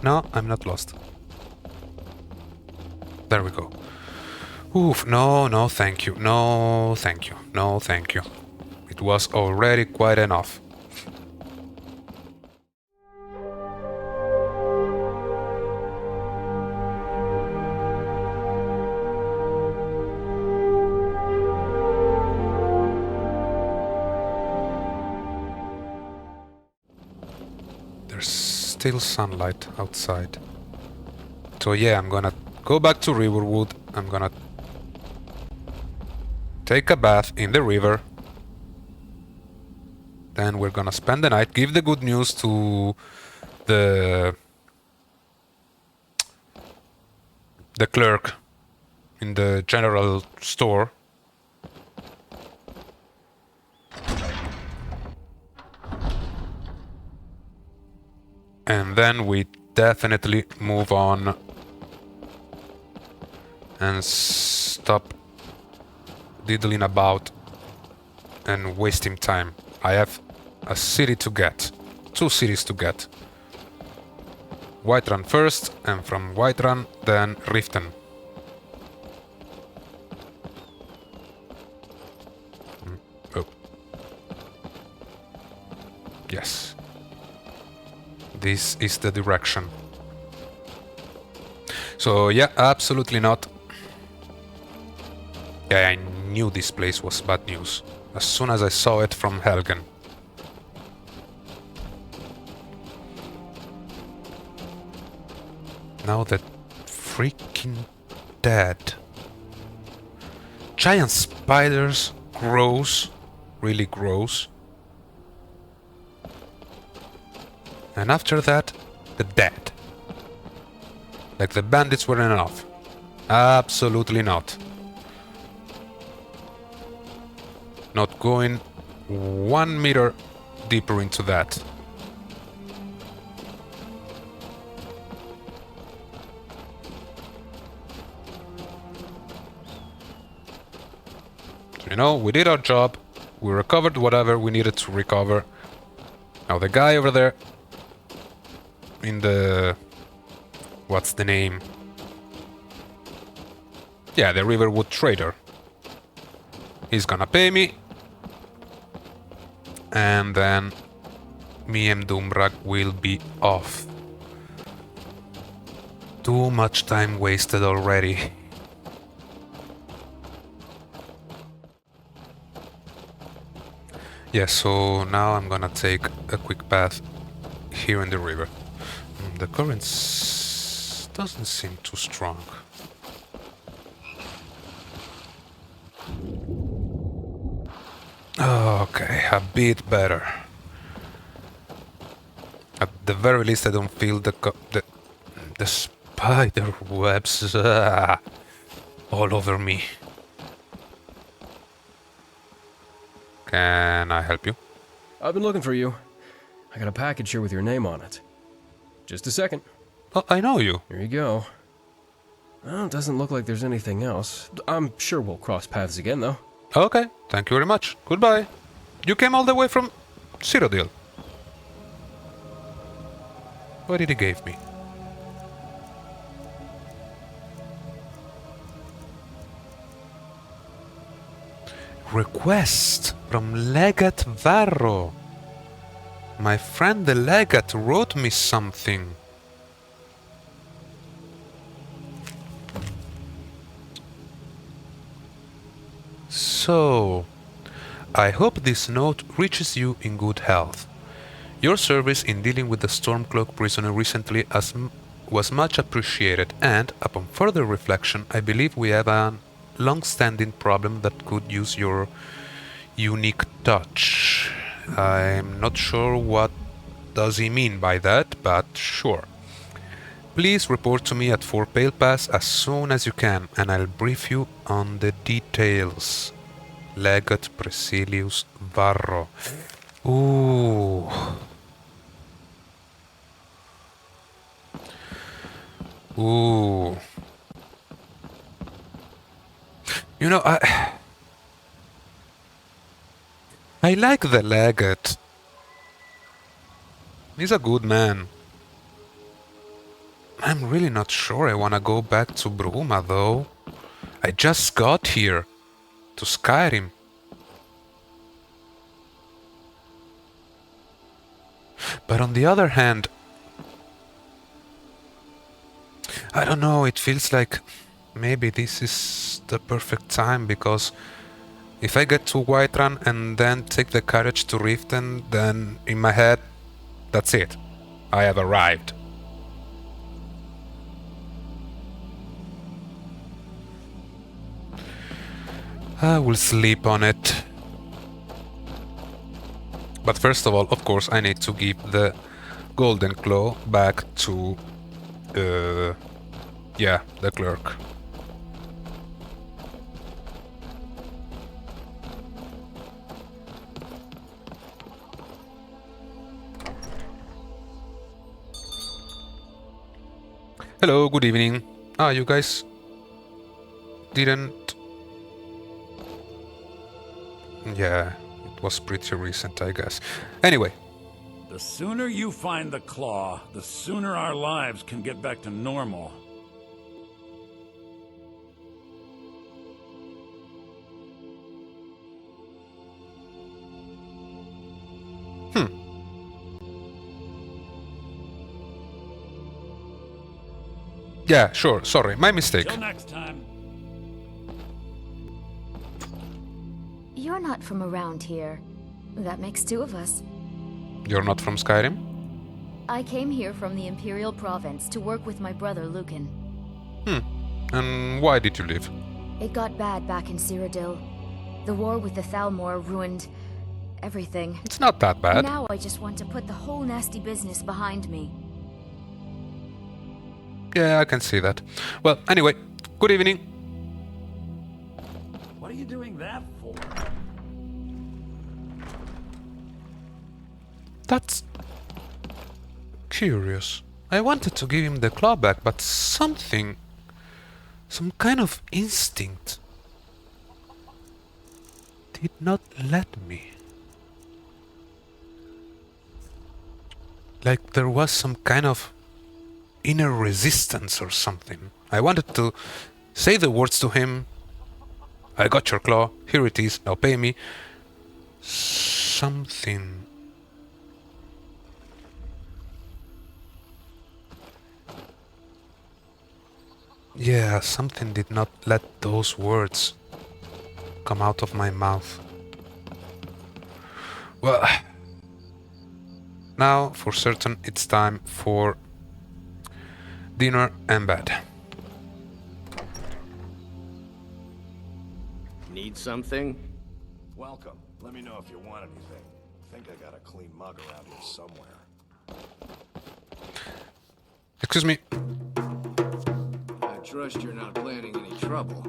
No, I'm not lost. There we go. Oof, no, thank you. No, thank you. No, thank you. It was already quite enough. There's still sunlight outside. So yeah, I'm gonna go back to Riverwood. I'm gonna take a bath in the river. Then we're gonna spend the night, give the good news to the clerk in the general store. And then we definitely move on and stop diddling about and wasting time. I have a city to get. 2 cities to get. Whiterun first, and from Whiterun then Riften. Oh. Yes. This is the direction. So yeah, absolutely not. Yeah, I knew this place was bad news as soon as I saw it from Helgen. Now that freaking dead. Giant spiders, gross, really gross. And after that, the dead. Like the bandits weren't enough. Absolutely not. Not going 1 meter deeper into that. So, you know, we did our job. We recovered whatever we needed to recover. Now the guy over there in the... what's the name? Yeah, the Riverwood Trader. He's gonna pay me. And then me and Doomrag will be off. Too much time wasted already. Yeah, so now I'm gonna take a quick bath here in the river. The current doesn't seem too strong. Okay, a bit better. At the very least, I don't feel the spider webs all over me. Can I help you? I've been looking for you. I got a package here with your name on it. Just a second. Oh, I know you. Here you go. Well, it doesn't look like there's anything else. I'm sure we'll cross paths again, though. Okay, thank you very much. Goodbye. You came all the way from Cyrodiil. What did he give me? Request from Legate Varro. My friend the Legate wrote me something. So, I hope this note reaches you in good health. Your service in dealing with the Stormcloak prisoner recently was much appreciated, and, upon further reflection, I believe we have a long-standing problem that could use your unique touch. I'm not sure what does he mean by that, but sure. Please report to me at Fort Pale Pass as soon as you can, and I'll brief you on the details. Legate Presilius Varro. Ooh. Ooh. You know, I like the Legate. He's a good man. I'm really not sure I wanna go back to Bruma, though. I just got here to Skyrim. But on the other hand, I don't know, it feels like maybe this is the perfect time, because if I get to Whiterun and then take the carriage to Riften, then in my head, that's it. I have arrived. I will sleep on it. But first of all, of course, I need to give the Golden Claw back to... yeah, the clerk. Hello, good evening. Ah, you guys didn't... Yeah, it was pretty recent, I guess. Anyway. The sooner you find the claw, the sooner our lives can get back to normal. Yeah, sure, sorry, my mistake. Till next time. You're not from around here. That makes two of us. You're not from Skyrim? I came here from the Imperial Province to work with my brother Lucan. And why did you leave? It got bad back in Cyrodiil. The war with the Thalmor ruined everything. It's not that bad. Now I just want to put the whole nasty business behind me. Yeah, I can see that. Well, anyway, good evening. What are you doing that for? That's... curious. I wanted to give him the claw back, but something... some kind of instinct... did not let me. Like there was some kind of inner resistance or something. I wanted to say the words to him. I got your claw, here it is, now pay me. Something... yeah, something did not let those words come out of my mouth. Well, now for certain it's time for dinner and bed. Need something? Welcome. Let me know if you want anything. I think I got a clean mug around here somewhere. Excuse me. I trust you're not planning any trouble.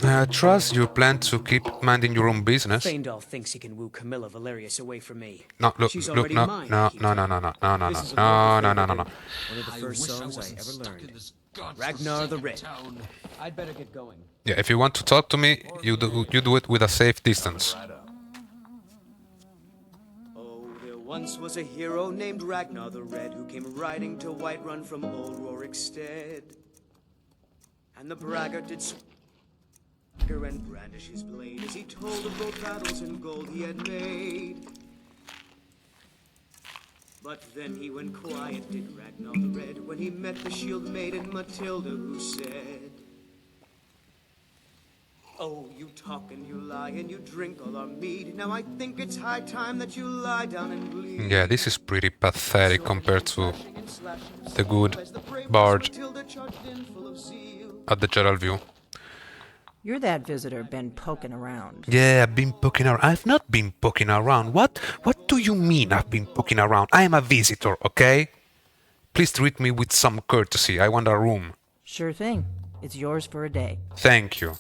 I trust you plan to keep minding your own business. Feindal thinks he can woo Camilla Valerius away from me. No, look, She's look, already no, mine, no, I keep no, no, telling no, her. no, no, no, This is a no, local no, no, no, no. favorite. One of the first songs I ever learned. Ragnar the Red. I'd better get going. Yeah, if you want to talk to me, you do it with a safe distance. Oh, there once was a hero named Ragnar the Red who came riding to Whiterun from old Rorikstead. And the braggart did swagger and brandish his blade as he told of both battles and gold he had made. But then he went quiet, did Ragnar the Red, when he met the shield maiden Matilda, who said, "Oh, you talk and you lie and you drink all our mead. Now I think it's high time that you lie down and bleed." Yeah, this is pretty pathetic compared to the good bard at the Gerald View. You're that visitor been poking around. Yeah, I've been poking around. I've not been poking around. What do you mean I've been poking around? I am a visitor, okay? Please treat me with some courtesy. I want a room. Sure thing. It's yours for a day. Thank you.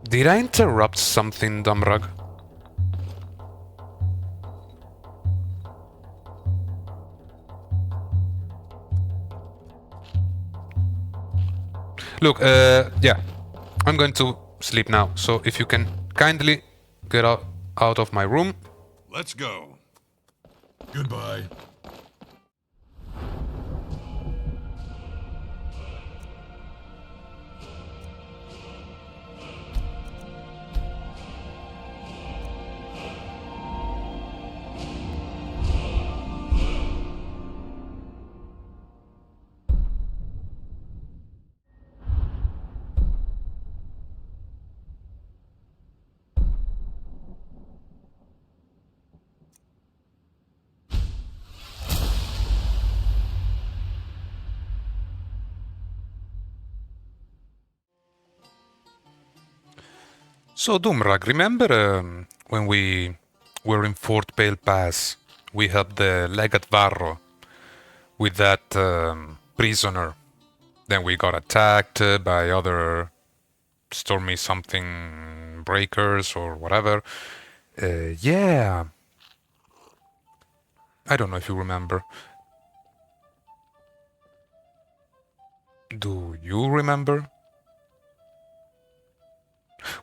Did I interrupt something, Damrag? Look, yeah, I'm going to sleep now, so if you can kindly get out of my room. Let's go. Goodbye. So, Doomrag, remember when we were in Fort Pale Pass, we helped the Legate Varro with that prisoner. Then we got attacked by other stormy something breakers or whatever. Yeah. I don't know if you remember. Do you remember?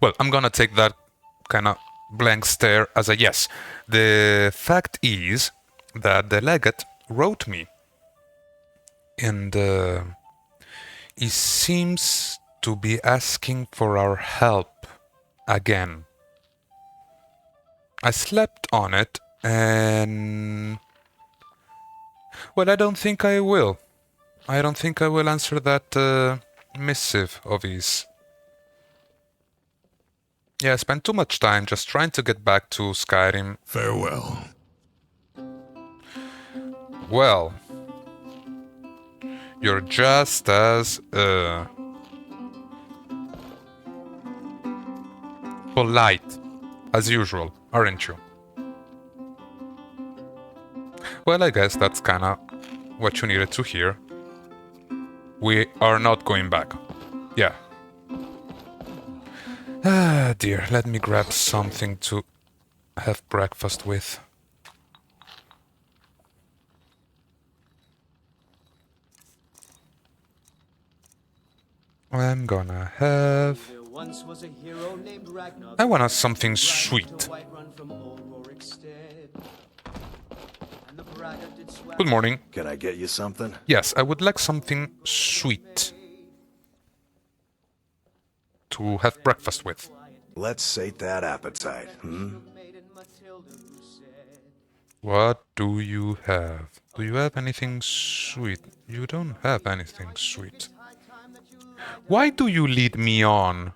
Well, I'm gonna take that kind of blank stare as a yes. The fact is that the legate wrote me. And he seems to be asking for our help again. I slept on it and... well, I don't think I will. I don't think I will answer that missive of his. Yeah, I spent too much time just trying to get back to Skyrim. Farewell. Well, you're just as polite as usual, aren't you? Well, I guess that's kinda what you needed to hear. We are not going back. Yeah. Ah, dear, let me grab something to have breakfast with. I'm gonna have... I want something sweet. Good morning. Can I get you something? Yes, I would like something sweet to have breakfast with. Let's sate that appetite, What do you have? Do you have anything sweet? You don't have anything sweet. Why do you lead me on?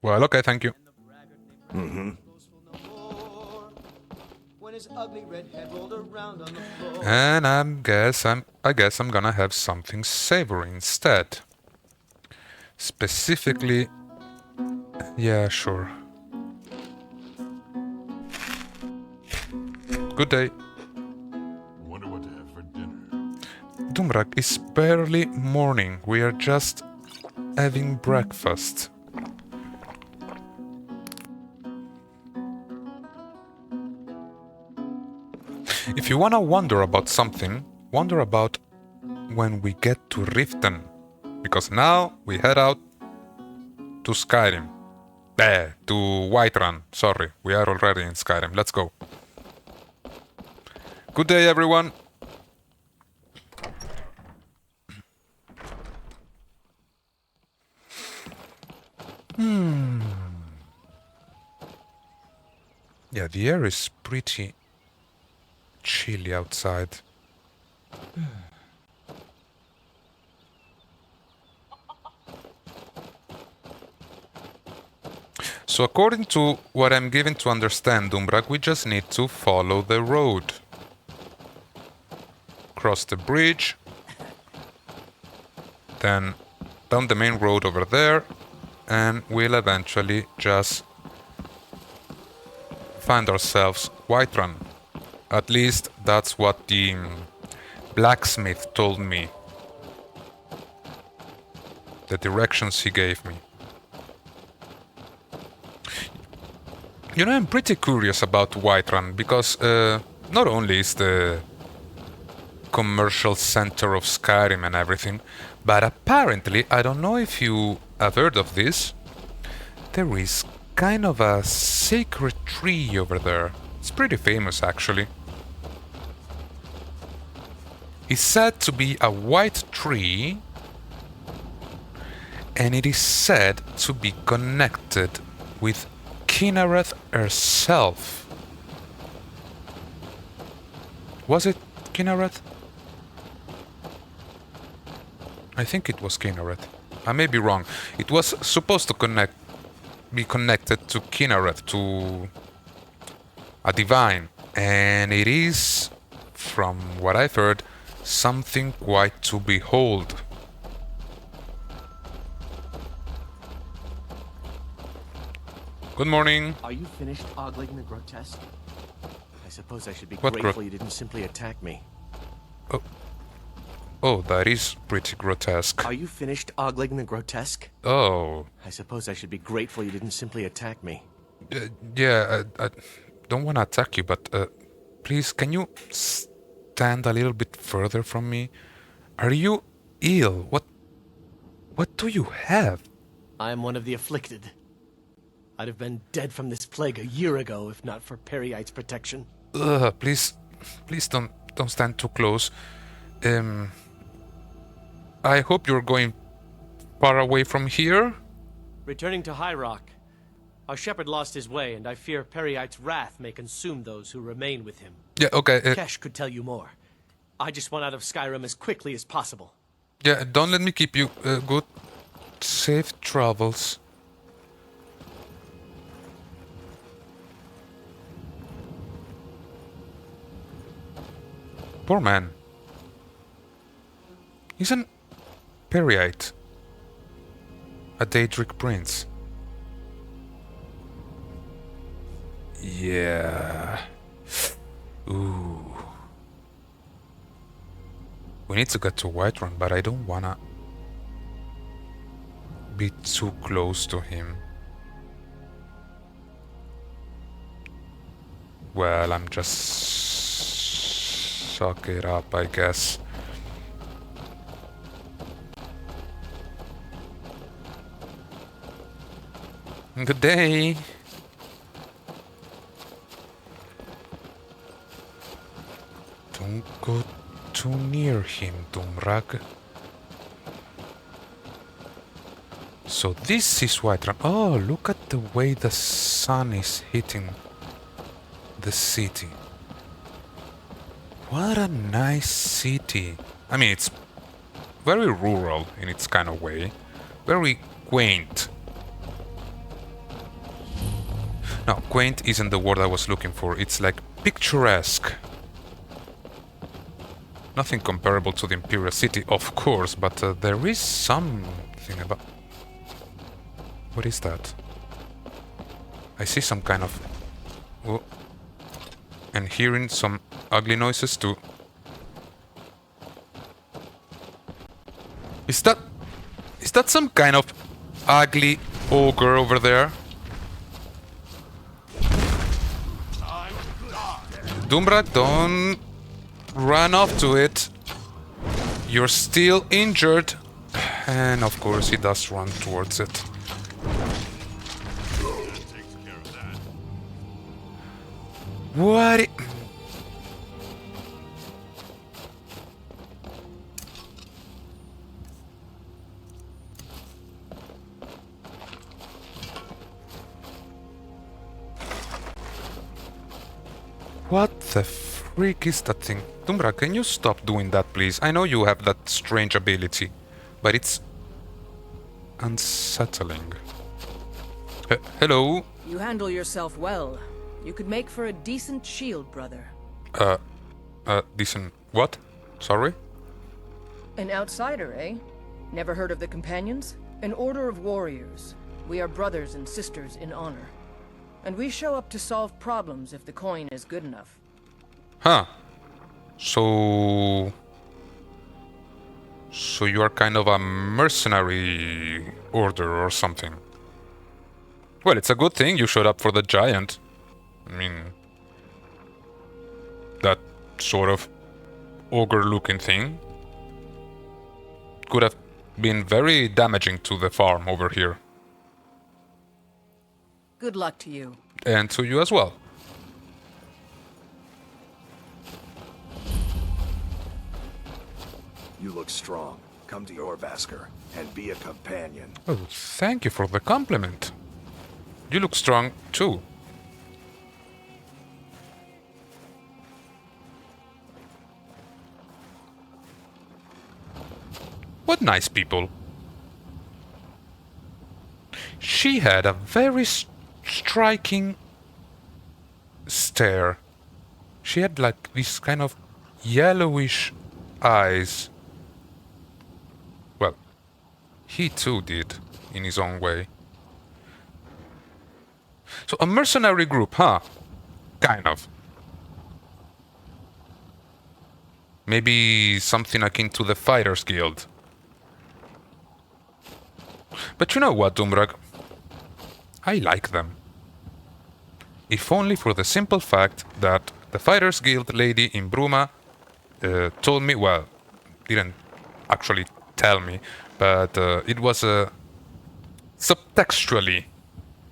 Well, okay, thank you. And I guess I'm gonna have something savory instead. Specifically, yeah, sure. Good day. Wonder what to have for dinner. Doomrag, it's barely morning. We are just having breakfast. If you wanna wonder about something, wonder about when we get to Riften. Because now we head out to Skyrim. To Whiterun. Sorry, we are already in Skyrim. Let's go. Good day, everyone. Yeah, the air is pretty chilly outside. So according to what I'm given to understand, Doomrag, we just need to follow the road. Cross the bridge. Then down the main road over there. And we'll eventually just find ourselves Whiterun. At least that's what the blacksmith told me. The directions he gave me. You know, I'm pretty curious about Whiterun because not only is the commercial center of Skyrim and everything, but apparently, I don't know if you have heard of this, there is kind of a sacred tree over there. It's pretty famous, actually. It's said to be a white tree, and it is said to be connected with Kynareth herself. Was it Kynareth? I think it was Kynareth. I may be wrong. It was supposed to be connected to Kynareth, to a divine, and it is, from what I've heard, something quite to behold. Good morning. Are you finished ogling the grotesque? I suppose I should be What grateful you didn't simply attack me. Oh, that is pretty grotesque. Are you finished ogling the grotesque? Oh. I suppose I should be grateful you didn't simply attack me. Yeah, I don't want to attack you, but please, can you stand a little bit further from me? Are you ill? What do you have? I am one of the afflicted. I'd have been dead from this plague a year ago if not for Peryite's protection. Please don't stand too close. I hope you're going far away from here. Returning to High Rock, our shepherd lost his way, and I fear Peryite's wrath may consume those who remain with him. Yeah, okay. Kesh could tell you more. I just want out of Skyrim as quickly as possible. Yeah, don't let me keep you. Good, safe travels. Poor man. Isn't Peryite a Daedric prince? Yeah. Ooh. We need to get to Whiterun, but I don't wanna be too close to him. Well, I'm just suck it up, I guess. Good day. Don't go too near him, Doomrag. So this is Whiterun. Oh, look at the way the sun is hitting the city. What a nice city. I mean, it's very rural in its kind of way. Very quaint. No, quaint isn't the word I was looking for. It's like picturesque. Nothing comparable to the Imperial City, of course, but there is something about... What is that? I see some kind of... Oh. And hearing some ugly noises too. Is that some kind of ugly ogre over there? Doomrag, don't run off to it. You're still injured. And of course he does run towards it. What? What the freak is that thing? Doomrag, can you stop doing that, please? I know you have that strange ability, but it's unsettling. Hello? You handle yourself well. You could make for a decent shield, brother. Decent what? Sorry? An outsider, eh? Never heard of the Companions? An order of warriors. We are brothers and sisters in honor. And we show up to solve problems if the coin is good enough. Huh. So you are kind of a mercenary order or something. Well, it's a good thing you showed up for the giant. I mean... that sort of ogre-looking thing could have been very damaging to the farm over here. Good luck to you. And to you as well. You look strong. Come to Jorrvaskr and be a companion. Oh, thank you for the compliment. You look strong too. What nice people. She had a very striking stare. She had like these kind of yellowish eyes. Well, he too did, in his own way. So a mercenary group, huh? Kind of. Maybe something akin to the Fighters Guild. But you know what, Doomrag? I like them. If only for the simple fact that the Fighters Guild lady in Bruma told me, well, didn't actually tell me, but it was subtextually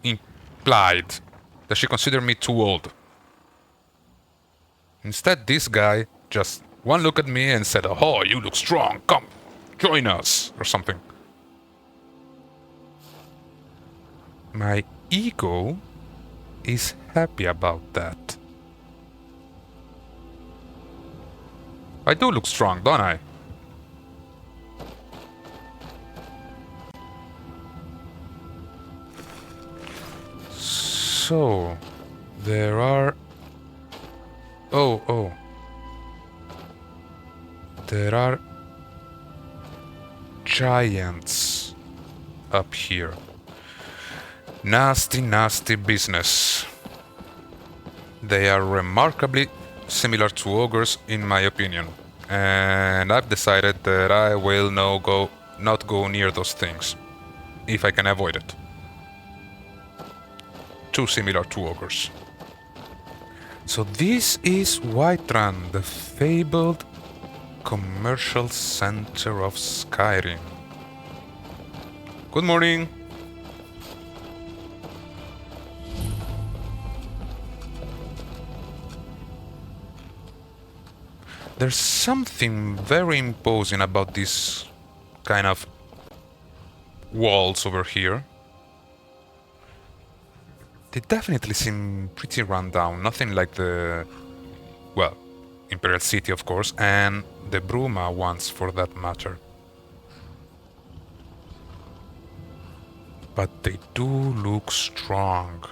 implied that she considered me too old. Instead, this guy just one look at me and said, "Oh, you look strong, come, join us," or something. My ego is happy about that. I do look strong, don't I? So, there are... Oh. There are giants up here. Nasty, nasty business. They are remarkably similar to ogres, in my opinion. And I've decided that I will not go near those things, if I can avoid it. Too similar to ogres. So this is Whiterun, the fabled commercial center of Skyrim. Good morning. There's something very imposing about these kind of walls over here. They definitely seem pretty run down, nothing like the, well, Imperial City of course, and the Bruma ones for that matter. But they do look strong.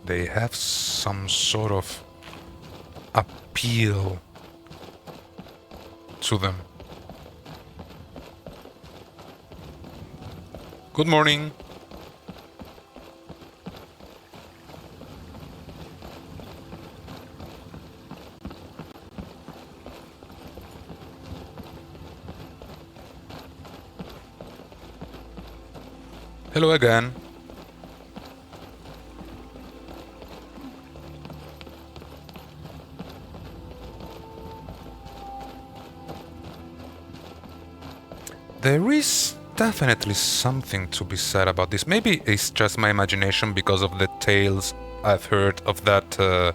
They have some sort of appeal to them. Good morning. Hello again. There is definitely something to be said about this. Maybe it's just my imagination because of the tales I've heard of that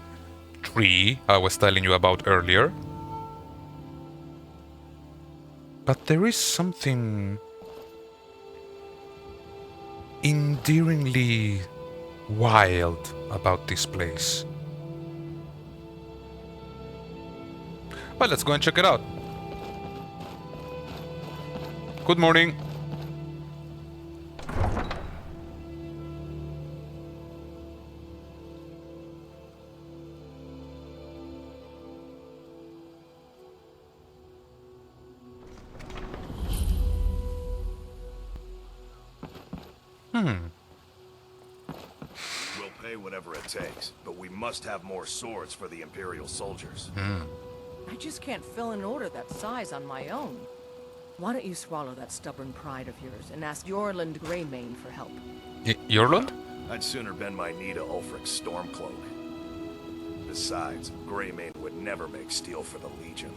tree I was telling you about earlier. But there is something endearingly wild about this place. Well, let's go and check it out. Good morning. We'll pay whatever it takes, but we must have more swords for the Imperial soldiers. I just can't fill an order that size on my own. Why don't you swallow that stubborn pride of yours and ask Eorlund Greymane for help? Eorlund? I'd sooner bend my knee to Ulfric's Stormcloak. Besides, Greymane would never make steel for the Legion.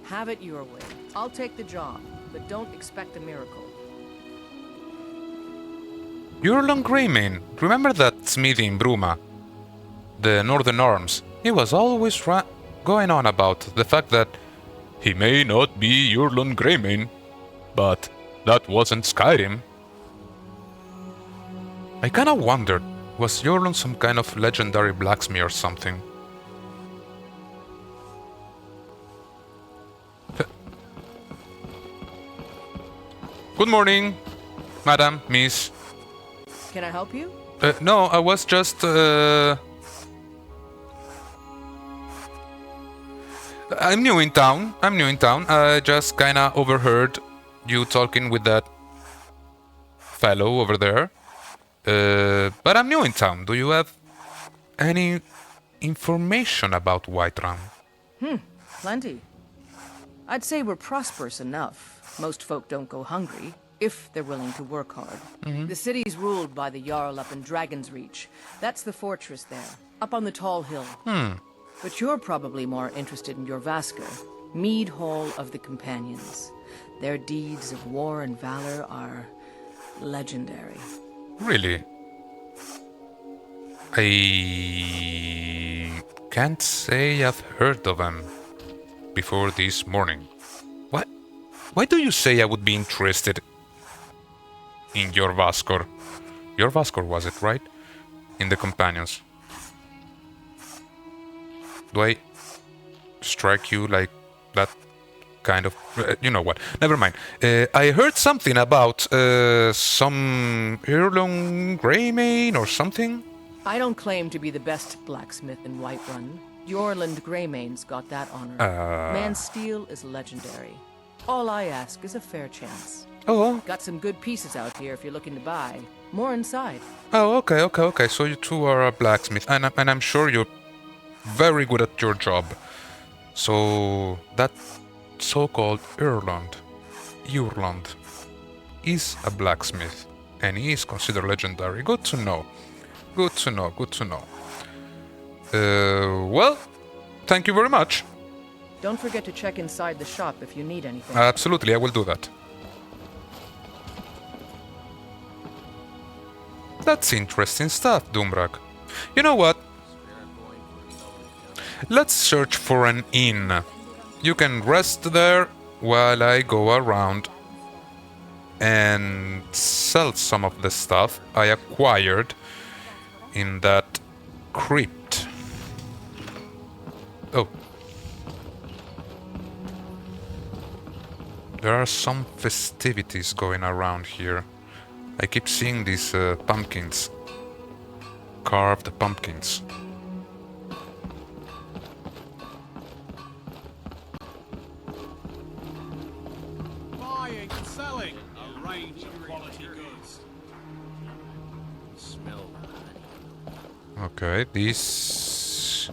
Have it your way. I'll take the job, but don't expect a miracle. Yurlong Greymane, remember that smithy in Bruma? The Northern Arms. He was always going on about the fact that he may not be Yurlong Greymane, but that wasn't Skyrim. I kinda wondered, was Yurlong some kind of legendary blacksmith or something? Good morning, madam, miss. Can I help you? No, I was just... I'm new in town. I just kinda overheard you talking with that fellow over there. But I'm new in town. Do you have any information about Whiterun? Plenty. I'd say we're prosperous enough. Most folk don't go hungry, if they're willing to work hard. The city's ruled by the Jarl up in Dragon's Reach. That's the fortress there, up on the tall hill. But you're probably more interested in Jorrvaskr, Mead Hall of the Companions. Their deeds of war and valor are legendary. Really? I can't say I've heard of them before this morning. What? Why do you say I would be interested in Jorrvaskr? Jorrvaskr was it, right? In the Companions. Do I strike you like that kind of... you know what? Never mind. I heard something about some Yurlong Greymane or something. I don't claim to be the best blacksmith in Whiterun. Jorland Greymane's got that honor. Man's steel is legendary. All I ask is a fair chance. Oh. Got some good pieces out here if you're looking to buy. More inside. Oh, okay. So you two are a blacksmith, and I'm sure you're very good at your job. So that so-called Jurland is a blacksmith, and he is considered legendary. Good to know. Well, thank you very much. Don't forget to check inside the shop if you need anything. Absolutely, I will do that. That's interesting stuff, Doomrag. You know what? Let's search for an inn. You can rest there while I go around and sell some of the stuff I acquired in that crypt. Oh. There are some festivities going around here. I keep seeing these pumpkins. Carved pumpkins. Buying and selling a range of quality goods. Smell that. Okay, this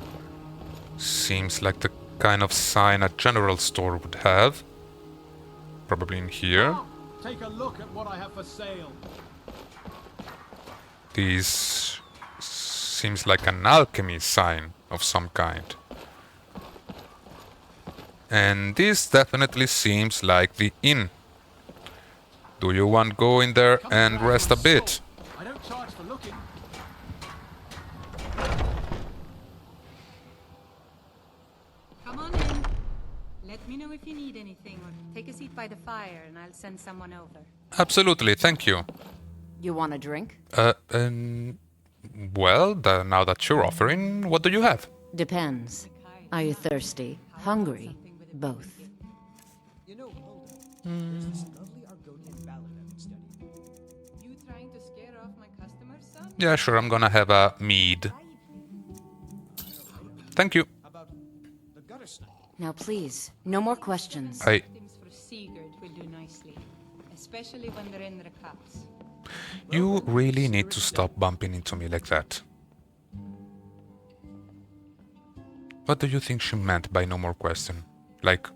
seems like the kind of sign a general store would have. Probably in here. Take a look at what I have for sale. This seems like an alchemy sign of some kind. And this definitely seems like the inn. Do you want to go in there and rest a bit? I don't charge for looking. Come on in. Let me know if you need anything, or take a seat by the fire and I'll send someone over. Absolutely, thank you. You want a drink? Well, now that you're offering, what do you have? Depends. Are you thirsty? Hungry? Both. You know, there's this lovely Argonian ballad I've been studying. You trying to scare off my customers, son? Yeah, sure, I'm gonna have a mead. Thank you. Now please, no more questions. Things for Sigurd will do nicely, especially when they're in their cups. You really need to stop bumping into me like that. What do you think she meant by no more question? Like,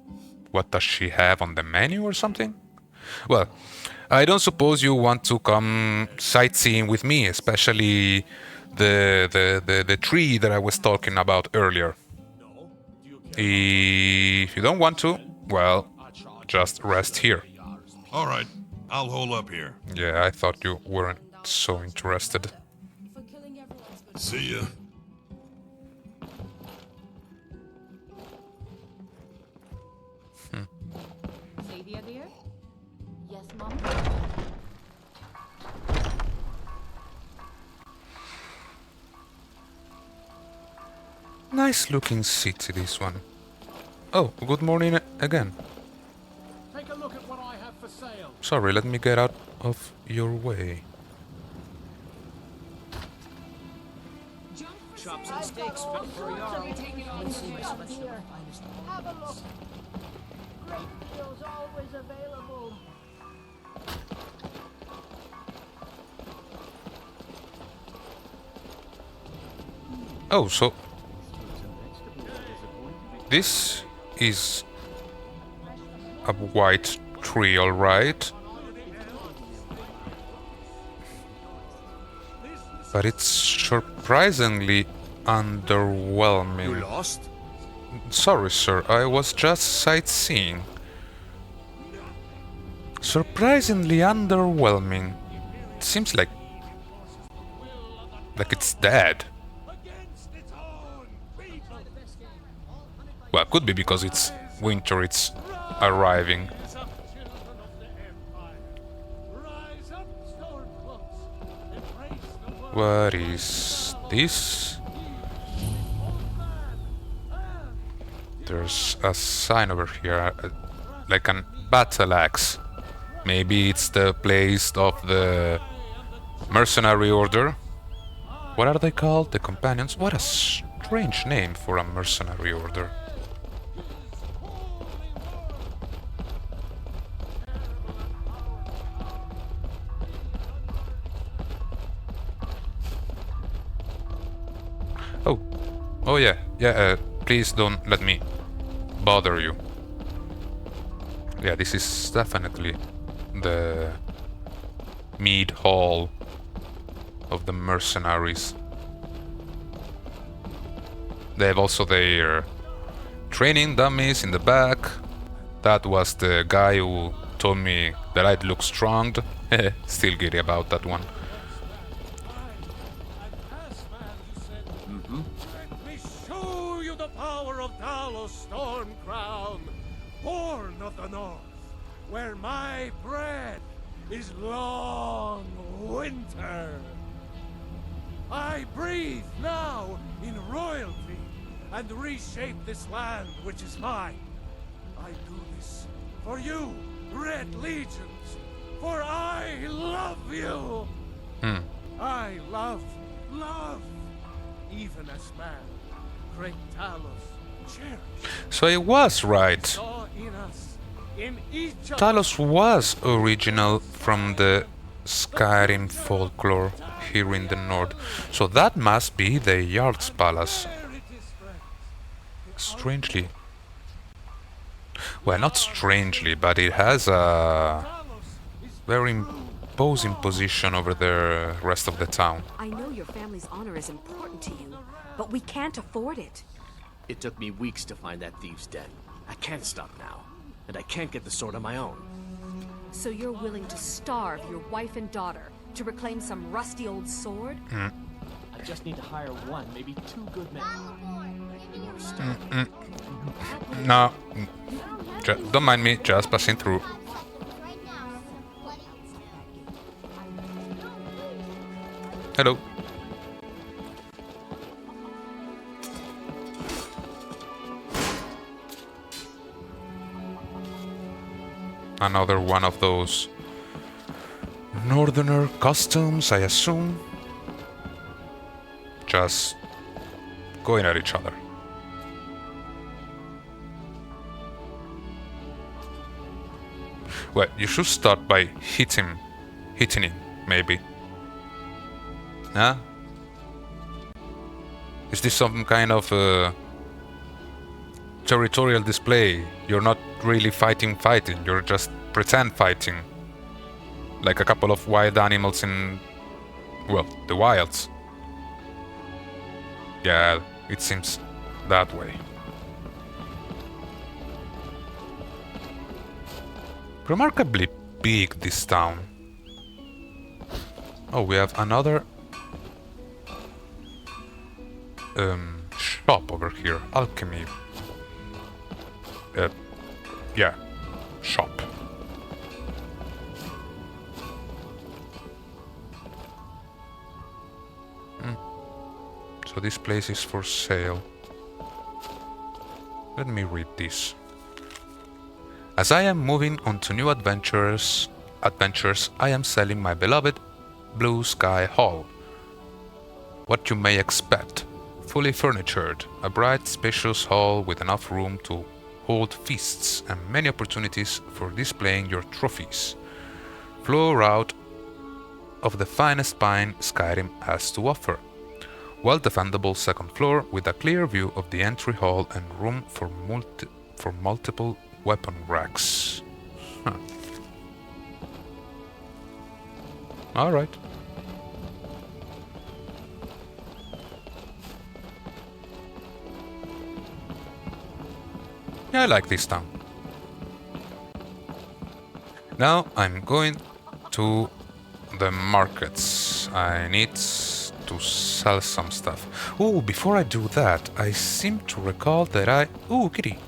what does she have on the menu or something? Well, I don't suppose you want to come sightseeing with me, especially the tree that I was talking about earlier. If you don't want to, well, just rest here. All right, I'll hole up here. Yeah, I thought you weren't so interested. See ya. Sadia, dear? Yes, Mom? Nice looking city, this one. Oh, good morning again. Take a look at what I have for sale. Sorry, let me get out of your way. Chops and steaks fit for a yard. Have a look. Great deals always available. Oh, so this is a white tree, all right. But it's surprisingly underwhelming. You lost? Sorry, sir, I was just sightseeing. Surprisingly underwhelming. It seems like it's dead. Well, could be because it's winter, it's arriving. What is this? There's a sign over here, like an battle axe. Maybe it's the place of the mercenary order. What are they called? The companions? What a strange name for a mercenary order. Oh yeah, please don't let me bother you. Yeah, this is definitely the mead hall of the mercenaries. They have also their training dummies in the back. That was the guy who told me that I'd look strong. Still giddy about that one. The power of Talos Stormcrown, born of the north, where my bread is long winter. I breathe now in royalty and reshape this land which is mine. I do this for you, Red Legions, for I love you. I love, even as man. Great Talos, cherish. So I was right. Talos was original from the Skyrim folklore here in the north. So that must be the Jarl's Palace. Strangely. Well, not strangely, but it has a very imposing position over the rest of the town. I know your family's honor is important to you, but we can't afford it. It took me weeks to find that thieves' den. I can't stop now, and I can't get the sword on my own. So you're willing to starve your wife and daughter to reclaim some rusty old sword? I just need to hire one, maybe two good men. No, don't mind me, just passing through. Hello. Another one of those northerner costumes, I assume. Just going at each other. Well, you should start by hitting him, maybe. Huh? Is this some kind of territorial display? You're not really fighting, you're just pretend fighting. Like a couple of wild animals in, well, the wilds. Yeah, it seems that way. Remarkably big, this town. Oh, we have another shop over here. Alchemy. Yeah, shop. So this place is for sale. Let me read this. As I am moving on to new adventures, I am selling my beloved Blue Sky Hall. What you may expect. Fully furnitured, a bright, spacious hall with enough room to hold feasts and many opportunities for displaying your trophies. Floor out of the finest pine Skyrim has to offer. Well-defendable second floor with a clear view of the entry hall and room for multiple weapon racks. Huh. All right. Yeah, I like this town. Now I'm going to the markets. I need to sell some stuff. Oh, before I do that, I seem to recall that I... Ooh, kitty.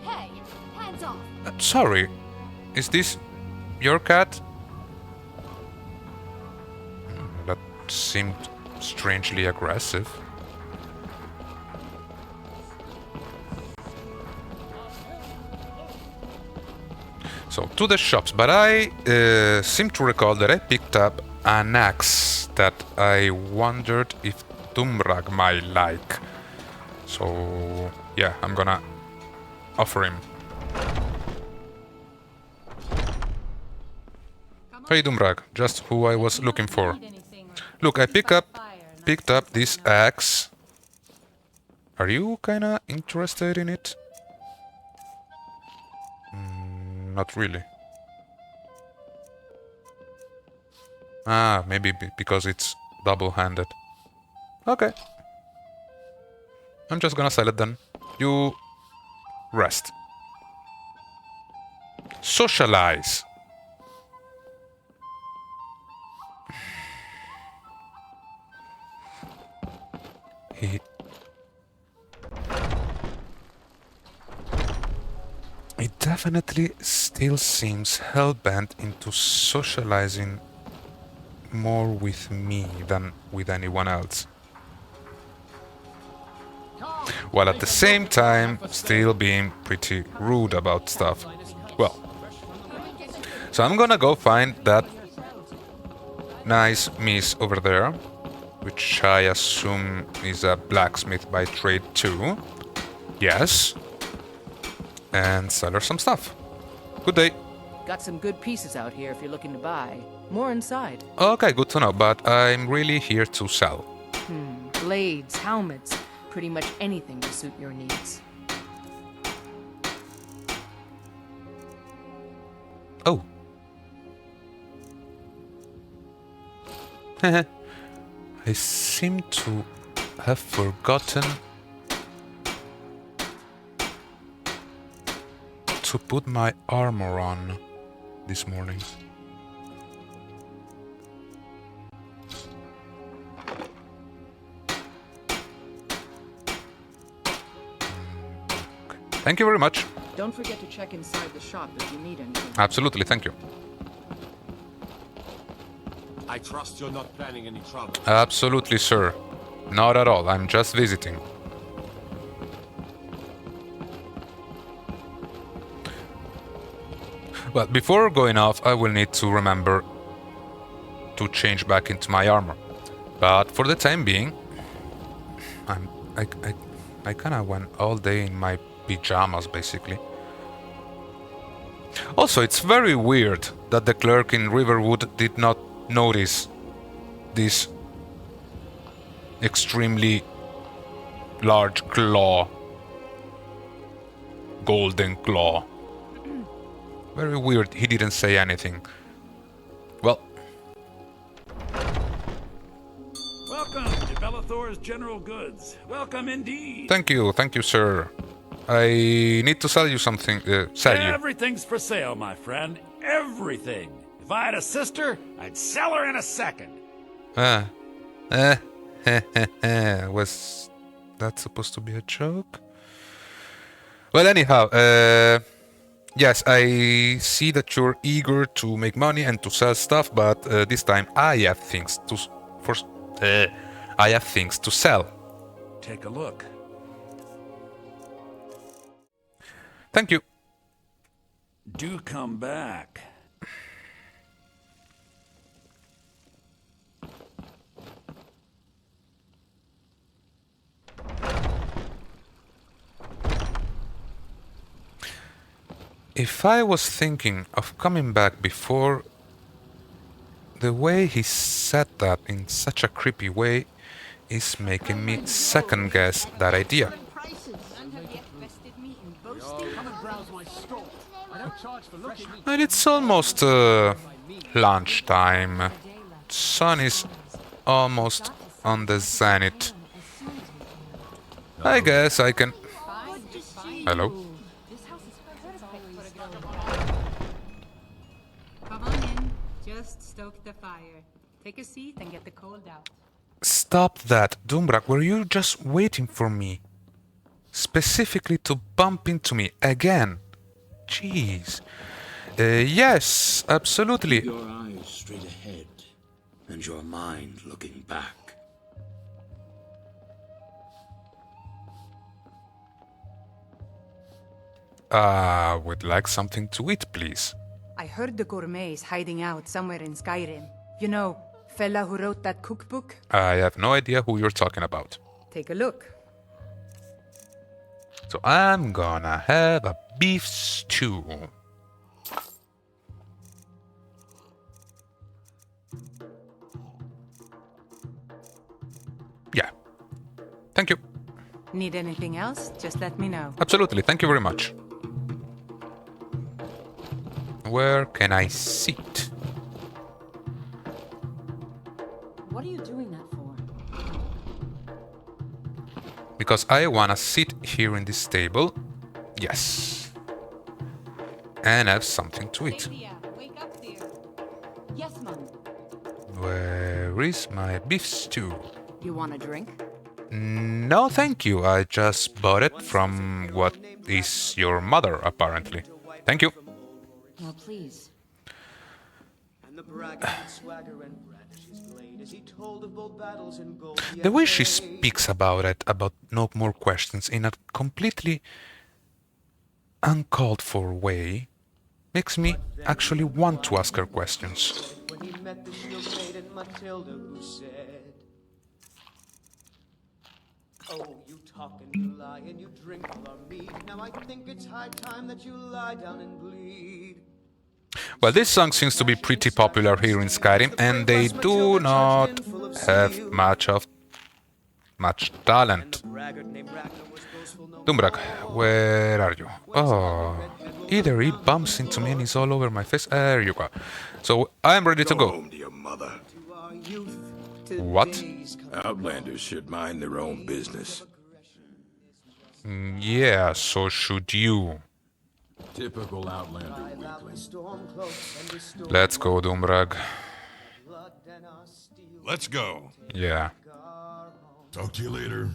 Hey, hands off. Sorry, is this your cat? That seemed strangely aggressive. So, to the shops, but I seem to recall that I picked up an axe that I wondered if Dumrag might like. So, yeah, I'm gonna offer him. Hey Dumrag, just who I was looking for. Look, I picked up this axe. Are you kinda interested in it? Not really. Ah, maybe because it's double-handed. Okay. I'm just gonna sell it then. You rest. Socialize. He definitely still seems hell-bent into socializing more with me than with anyone else. While at the same time still being pretty rude about stuff. Well, so I'm gonna go find that nice miss over there, which I assume is a blacksmith by trade too. Yes. And sell her some stuff. Good day. Got some good pieces out here if you're looking to buy. More inside. Okay, good to know, but I'm really here to sell. Blades, helmets, pretty much anything to suit your needs. Oh. I seem to have forgotten to put my armor on this morning. Thank you very much. Don't forget to check inside the shop if you need anything. Absolutely, thank you. I trust you're not planning any trouble. Absolutely, sir. Not at all. I'm just visiting. Well, before going off, I will need to remember to change back into my armor. But for the time being, I kind of went all day in my pajamas, basically. Also, it's very weird that the clerk in Riverwood did not notice this extremely large claw. Golden claw. Very weird, he didn't say anything. Well. Welcome to Bellathor's General Goods. Welcome indeed. Thank you, sir. I need to sell you something. Sell you. Everything's for sale, my friend. Everything. If I had a sister, I'd sell her in a second. Was that supposed to be a joke? Well, anyhow, yes, I see that you're eager to make money and to sell stuff, but this time I have things to sell. Take a look. Thank you. Do come back. If I was thinking of coming back before, the way he said that in such a creepy way is making me second guess that idea. And it's almost lunchtime. Sun is almost on the zenith. I guess I can... Hello? Come on in. Just stoke the fire. Take a seat and get the cold out. Stop that, Dumbrak. Were you just waiting for me? Specifically to bump into me again? Jeez. Yes, absolutely. Your eyes straight ahead, and your mind looking back. Would like something to eat, please. I heard the gourmet's hiding out somewhere in Skyrim. You know, fella who wrote that cookbook? I have no idea who you're talking about. Take a look. So I'm gonna have a beef stew. Yeah. Thank you. Need anything else? Just let me know. Absolutely. Thank you very much. Where can I sit? What are you doing that for? Because I wanna sit here in this table. Yes. And have something to eat. Wake up there. Yes, Mom. Where is my beef stew? You want a drink? No, thank you. I just bought it from what is your mother, apparently. Thank you. No, please. The way she speaks about it, about no more questions, in a completely uncalled for way, makes me actually want to ask her questions. When he met the shield maiden Matilda, who said, "Oh, you talk and you lie and you drink all our mead. Now I think it's high time that you lie down and bleed." Well, this song seems to be pretty popular here in Skyrim, and they do not have much talent. Dumbrak, where are you? Oh, either he bumps into me and he's all over my face. There you go. So I'm ready to go. Home to your mother. What? Outlanders should mind their own business. Yeah, so should you. Typical Outlander weakling. Let's go, Dumbrag. Let's go. Yeah. Talk to you later.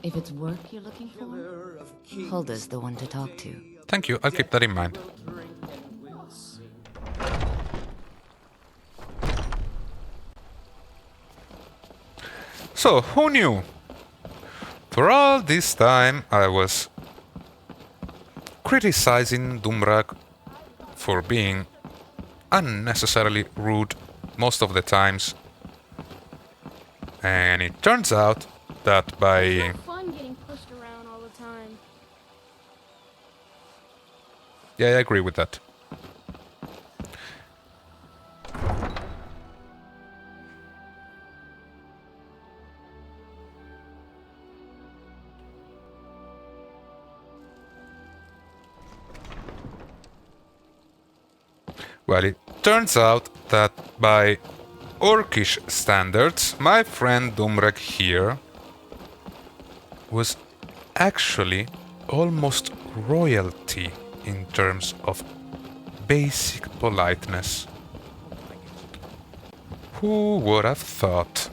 If it's work you're looking for, Hulda's the one to talk to. Thank you, I'll keep that in mind. So, who knew? For all this time, I was criticizing Dumbrak for being unnecessarily rude most of the times. And it turns out that by... It's not fun getting pushed around all the time. Yeah, I agree with that. Well, it turns out that by Orcish standards, my friend Dumrek here was actually almost royalty in terms of basic politeness. Who would have thought?